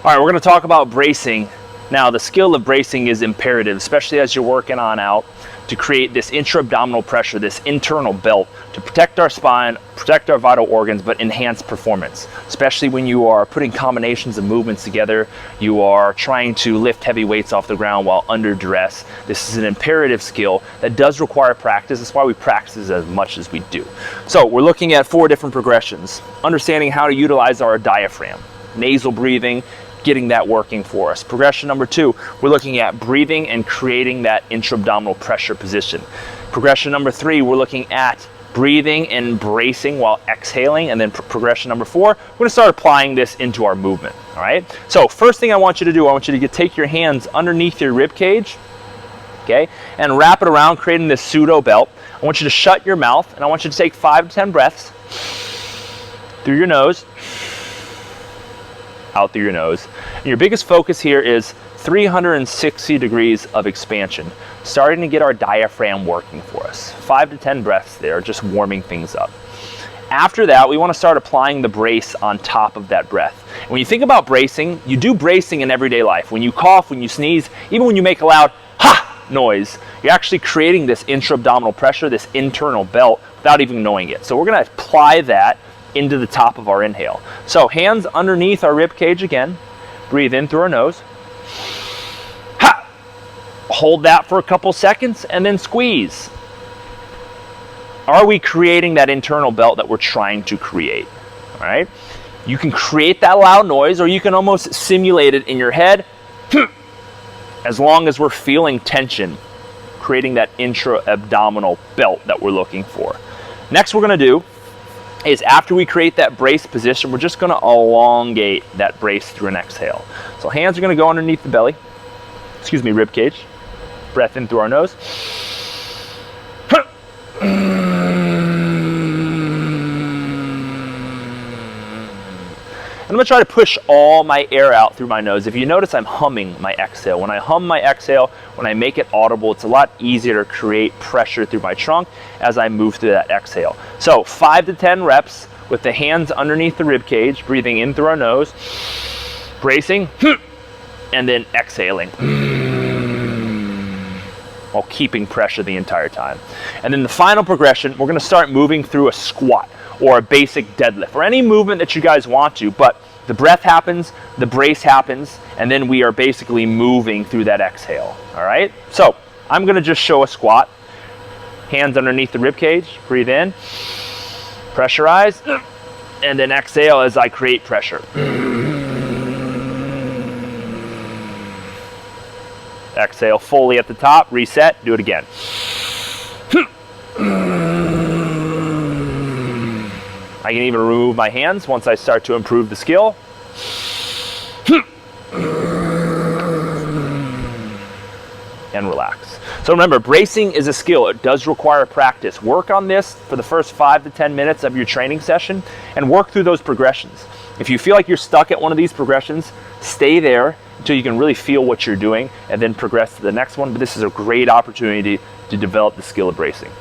All right, we're going to talk about bracing. Now, the skill of bracing is imperative, especially as you're working on out, to create this intra-abdominal pressure, this internal belt, to protect our spine, protect our vital organs, but enhance performance, especially when you are putting combinations of movements together, you are trying to lift heavy weights off the ground while under duress. This is an imperative skill that does require practice. That's why we practice as much as we do. So we're looking at 4 different progressions. Understanding how to utilize our diaphragm, nasal breathing, getting that working for us. Progression number 2, we're looking at breathing and creating that intra-abdominal pressure position. Progression number 3, we're looking at breathing and bracing while exhaling. And then progression number 4, we're going to start applying this into our movement. All right. So first thing I want you to do, I want you to take your hands underneath your rib cage, okay, and wrap it around, creating this pseudo belt. I want you to shut your mouth, and I want you to take 5 to 10 breaths through your nose, out through your nose. And your biggest focus here is 360 degrees of expansion, starting to get our diaphragm working for us. 5 to 10 breaths there, just warming things up. After that, we want to start applying the brace on top of that breath. When you think about bracing, you do bracing in everyday life. When you cough, when you sneeze, even when you make a loud ha noise, you're actually creating this intra-abdominal pressure, this internal belt, without even knowing it. So we're going to apply that into the top of our inhale. So hands underneath our rib cage again. Breathe in through our nose. Ha! Hold that for a couple seconds and then squeeze. Are we creating that internal belt that we're trying to create? All right. You can create that loud noise, or you can almost simulate it in your head, as long as we're feeling tension, creating that intra-abdominal belt that we're looking for. Next, we're going to do is, after we create that brace position, we're just going to elongate that brace through an exhale. So hands are going to go underneath the belly, rib cage. Breath in through our nose. I'm going to try to push all my air out through my nose. If you notice, I'm humming my exhale. When I hum my exhale, when I make it audible, it's a lot easier to create pressure through my trunk as I move through that exhale. So 5 to 10 reps with the hands underneath the rib cage, breathing in through our nose, bracing, and then exhaling, while keeping pressure the entire time. And then the final progression, we're going to start moving through a squat or a basic deadlift, or any movement that you guys want to, but the breath happens, the brace happens, and then we are basically moving through that exhale. All right, so I'm going to just show a squat. Hands underneath the rib cage, breathe in, pressurize, and then exhale as I create pressure. Exhale fully at the top, reset, do it again. I can even remove my hands once I start to improve the skill. And relax. So remember, bracing is a skill. It does require practice. Work on this for the first 5 to 10 minutes of your training session and work through those progressions. If you feel like you're stuck at one of these progressions, stay there until you can really feel what you're doing and then progress to the next one. But this is a great opportunity to develop the skill of bracing.